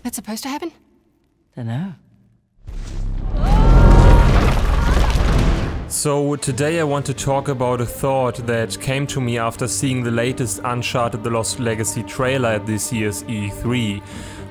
that supposed to happen? Dunno. So today I want to talk about a thought that came to me after seeing the latest Uncharted The Lost Legacy trailer at this year's E3.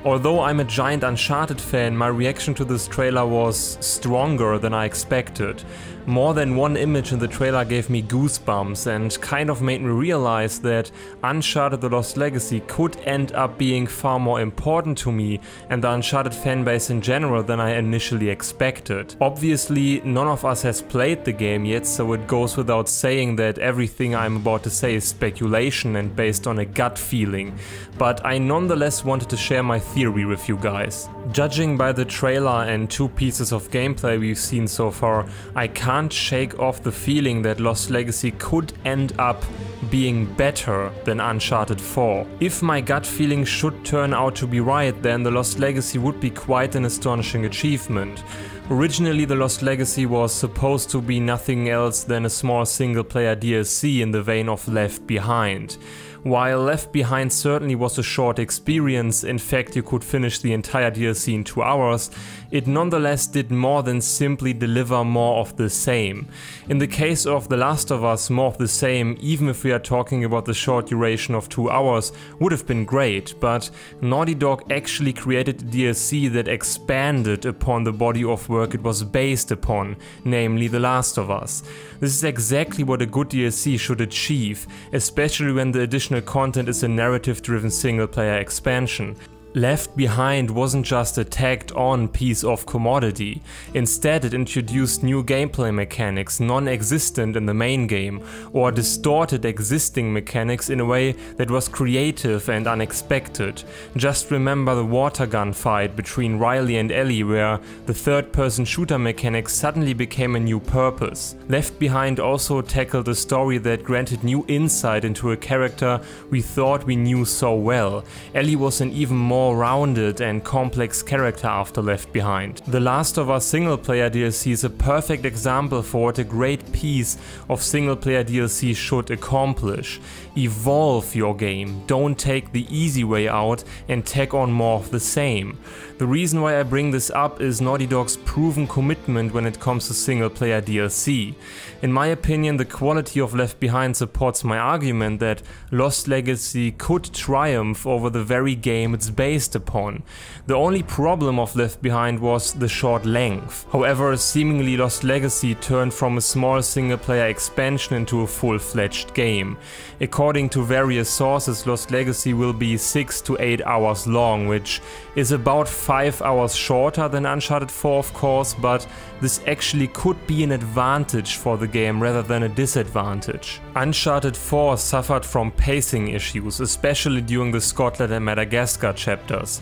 Although I'm a giant Uncharted fan, my reaction to this trailer was stronger than I expected. More than one image in the trailer gave me goosebumps and kind of made me realize that Uncharted The Lost Legacy could end up being far more important to me and the Uncharted fanbase in general than I initially expected. Obviously, none of us has played the game yet, so it goes without saying that everything I'm about to say is speculation and based on a gut feeling, but I nonetheless wanted to share my theory with you guys. Judging by the trailer and 2 pieces of gameplay we've seen so far, I can't shake off the feeling that Lost Legacy could end up being better than Uncharted 4. If my gut feeling should turn out to be right, then the Lost Legacy would be quite an astonishing achievement. Originally, The Lost Legacy was supposed to be nothing else than a small single-player DLC in the vein of Left Behind. While Left Behind certainly was a short experience, in fact you could finish the entire DLC in 2 hours, it nonetheless did more than simply deliver more of the same. In the case of The Last of Us, more of the same, even if we are talking about the short duration of 2 hours, would have been great, but Naughty Dog actually created a DLC that expanded upon the body of work it was based upon, namely The Last of Us. This is exactly what a good DLC should achieve, especially when the additional content is a narrative-driven single-player expansion. Left Behind wasn't just a tagged-on piece of commodity. Instead, it introduced new gameplay mechanics non-existent in the main game, or distorted existing mechanics in a way that was creative and unexpected. Just remember the water gun fight between Riley and Ellie, where the third-person shooter mechanic suddenly became a new purpose. Left Behind also tackled a story that granted new insight into a character we thought we knew so well. Ellie was an even more rounded and complex character after Left Behind. The Last of Us single-player DLC is a perfect example for what a great piece of single-player DLC should accomplish. Evolve your game, don't take the easy way out and tack on more of the same. The reason why I bring this up is Naughty Dog's proven commitment when it comes to single-player DLC. In my opinion, the quality of Left Behind supports my argument that Lost Legacy could triumph over the very game it's based upon. The only problem of Left Behind was the short length. However, seemingly Lost Legacy turned from a small single-player expansion into a full-fledged game. According to various sources, Lost Legacy will be 6 to 8 hours long, which is about 5 hours shorter than Uncharted 4 of course, but this actually could be an advantage for the game rather than a disadvantage. Uncharted 4 suffered from pacing issues, especially during the Scotland and Madagascar chapters.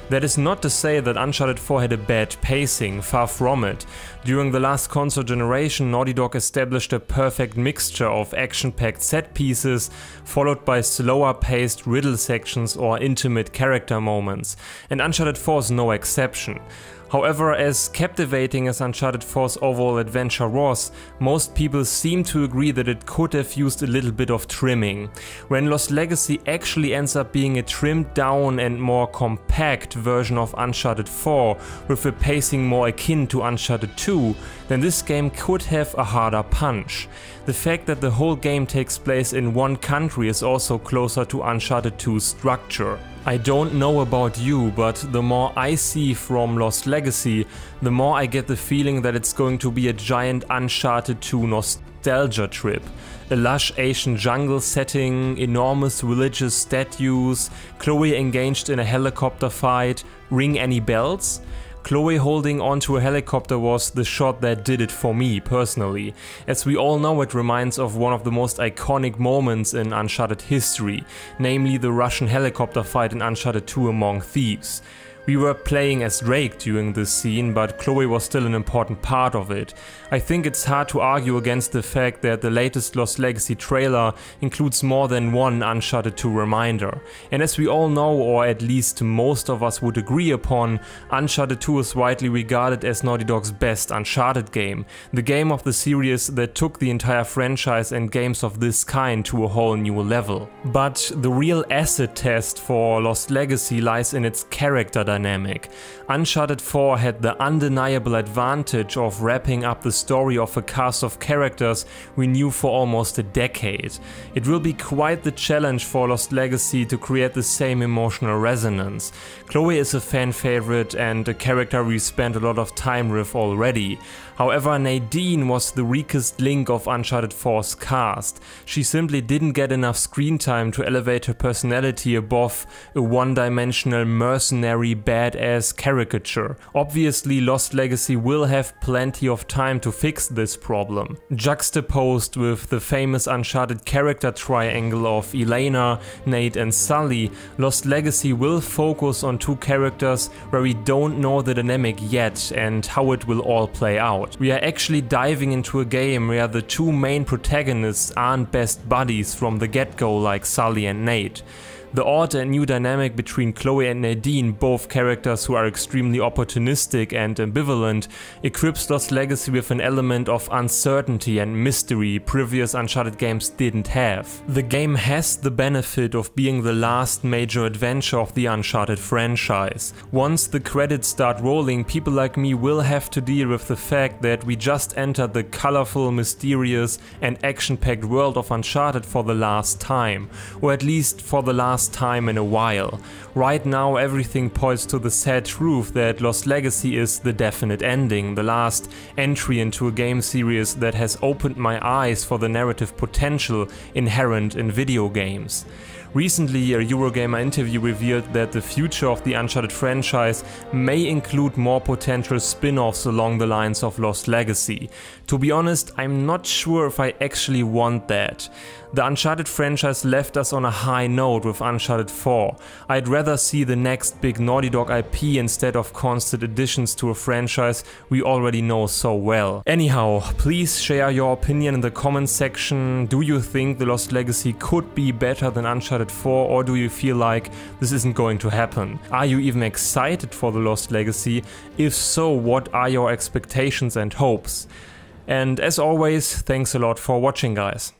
That is not to say that Uncharted 4 had a bad pacing, far from it. During the last console generation, Naughty Dog established a perfect mixture of action-packed set pieces, followed by slower paced riddle sections or intimate character moments, and Uncharted 4 is no exception. However, as captivating as Uncharted 4's overall adventure was, most people seem to agree that it could have used a little bit of trimming. When Lost Legacy actually ends up being a trimmed down and more compact version of Uncharted 4, with a pacing more akin to Uncharted 2, then this game could have a harder punch. The fact that the whole game takes place in one country is also closer to Uncharted 2's structure. I don't know about you, but the more I see from Lost Legacy, the more I get the feeling that it's going to be a giant Uncharted 2 nostalgia trip. A lush Asian jungle setting, enormous religious statues, Chloe engaged in a helicopter fight. Ring any bells? Chloe holding onto a helicopter was the shot that did it for me personally. As we all know, it reminds of one of the most iconic moments in Uncharted history, namely the Russian helicopter fight in Uncharted 2 Among Thieves. We were playing as Drake during this scene, but Chloe was still an important part of it. I think it's hard to argue against the fact that the latest Lost Legacy trailer includes more than one Uncharted 2 reminder. And as we all know, or at least most of us would agree upon, Uncharted 2 is widely regarded as Naughty Dog's best Uncharted game. The game of the series that took the entire franchise and games of this kind to a whole new level. But the real acid test for Lost Legacy lies in its character dynamic. dynamic. Uncharted 4 had the undeniable advantage of wrapping up the story of a cast of characters we knew for almost a decade. It will be quite the challenge for Lost Legacy to create the same emotional resonance. Chloe is a fan favorite and a character we spent a lot of time with already. However, Nadine was the weakest link of Uncharted 4's cast. She simply didn't get enough screen time to elevate her personality above a one-dimensional mercenary badass caricature. Obviously, Lost Legacy will have plenty of time to fix this problem. Juxtaposed with the famous Uncharted character triangle of Elena, Nate and Sully, Lost Legacy will focus on two characters where we don't know the dynamic yet and how it will all play out. We are actually diving into a game where the two main protagonists aren't best buddies from the get-go like Sully and Nate. The odd and new dynamic between Chloe and Nadine, both characters who are extremely opportunistic and ambivalent, equips Lost Legacy with an element of uncertainty and mystery previous Uncharted games didn't have. The game has the benefit of being the last major adventure of the Uncharted franchise. Once the credits start rolling, people like me will have to deal with the fact that we just entered the colorful, mysterious and action-packed world of Uncharted for the last time, or at least for the last time in a while. Right now everything points to the sad truth that Lost Legacy is the definite ending, the last entry into a game series that has opened my eyes for the narrative potential inherent in video games. Recently, a Eurogamer interview revealed that the future of the Uncharted franchise may include more potential spin-offs along the lines of Lost Legacy. To be honest, I'm not sure if I actually want that. The Uncharted franchise left us on a high note with Uncharted 4. I'd rather see the next big Naughty Dog IP instead of constant additions to a franchise we already know so well. Anyhow, please share your opinion in the comments section. Do you think the Lost Legacy could be better than Uncharted 4, or do you feel like this isn't going to happen? Are you even excited for the Lost Legacy? If so, what are your expectations and hopes? And as always, thanks a lot for watching, guys.